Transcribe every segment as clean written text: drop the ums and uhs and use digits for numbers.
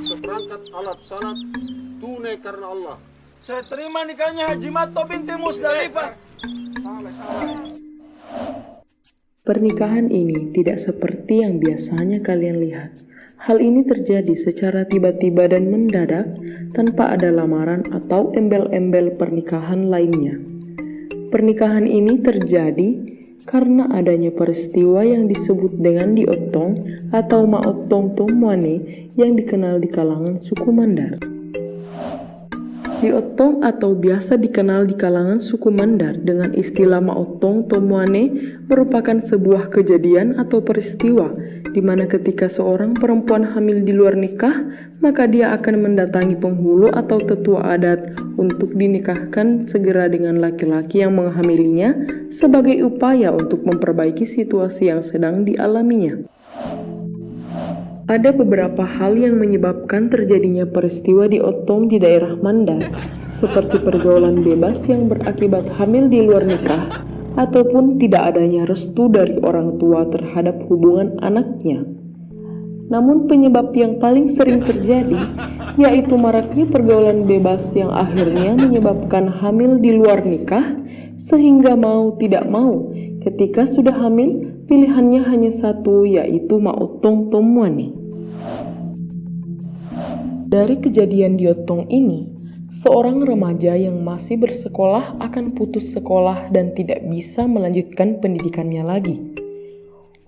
Seperangkat alat salat tunai karena Allah. Saya terima nikahnya Haji Mato binti Musdalifah. Pernikahan ini tidak seperti yang biasanya kalian lihat. Hal ini terjadi secara tiba-tiba dan mendadak tanpa ada lamaran atau embel-embel pernikahan lainnya. Pernikahan ini terjadi karena adanya peristiwa yang disebut dengan diotong atau maotong tomoane yang dikenal di kalangan suku Mandar. Diotong atau biasa dikenal di kalangan suku Mandar dengan istilah maotong tomoane merupakan sebuah kejadian atau peristiwa di mana ketika seorang perempuan hamil di luar nikah, maka dia akan mendatangi penghulu atau tetua adat untuk dinikahkan segera dengan laki-laki yang menghamilinya sebagai upaya untuk memperbaiki situasi yang sedang dialaminya. Ada beberapa hal yang menyebabkan terjadinya peristiwa diotong di daerah Mandar, seperti pergaulan bebas yang berakibat hamil di luar nikah, ataupun tidak adanya restu dari orang tua terhadap hubungan anaknya. Namun penyebab yang paling sering terjadi, yaitu maraknya pergaulan bebas yang akhirnya menyebabkan hamil di luar nikah, sehingga mau tidak mau, ketika sudah hamil, pilihannya hanya satu, yaitu maotong tomoane. Dari kejadian diotong ini, seorang remaja yang masih bersekolah akan putus sekolah dan tidak bisa melanjutkan pendidikannya lagi.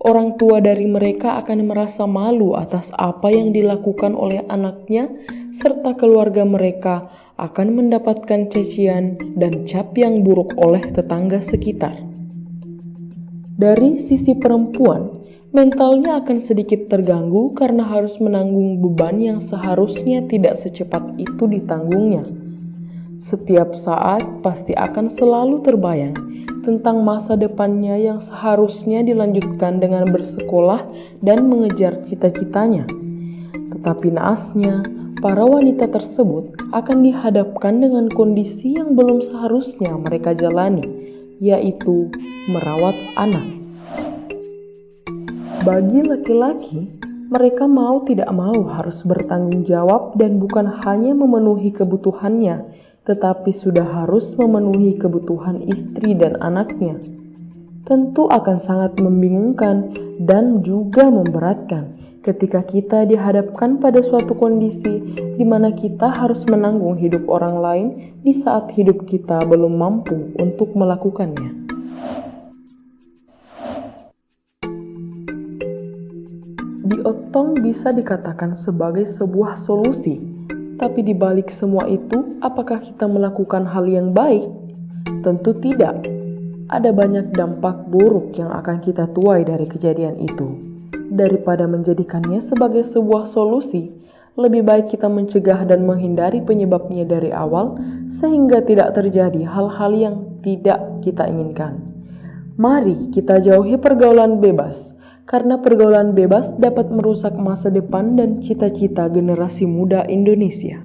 Orang tua dari mereka akan merasa malu atas apa yang dilakukan oleh anaknya, serta keluarga mereka akan mendapatkan cacian dan cap yang buruk oleh tetangga sekitar. Dari sisi perempuan, mentalnya akan sedikit terganggu karena harus menanggung beban yang seharusnya tidak secepat itu ditanggungnya. Setiap saat pasti akan selalu terbayang tentang masa depannya yang seharusnya dilanjutkan dengan bersekolah dan mengejar cita-citanya. Tetapi naasnya, para wanita tersebut akan dihadapkan dengan kondisi yang belum seharusnya mereka jalani, yaitu merawat anak. Bagi laki-laki, mereka mau tidak mau harus bertanggung jawab dan bukan hanya memenuhi kebutuhannya, tetapi sudah harus memenuhi kebutuhan istri dan anaknya. Tentu akan sangat membingungkan dan juga memberatkan ketika kita dihadapkan pada suatu kondisi di mana kita harus menanggung hidup orang lain di saat hidup kita belum mampu untuk melakukannya. Diotong bisa dikatakan sebagai sebuah solusi, tapi di balik semua itu, apakah kita melakukan hal yang baik? Tentu tidak. Ada banyak dampak buruk yang akan kita tuai dari kejadian itu. Daripada menjadikannya sebagai sebuah solusi, lebih baik kita mencegah dan menghindari penyebabnya dari awal, sehingga tidak terjadi hal-hal yang tidak kita inginkan. Mari kita jauhi pergaulan bebas, karena pergaulan bebas dapat merusak masa depan dan cita-cita generasi muda Indonesia.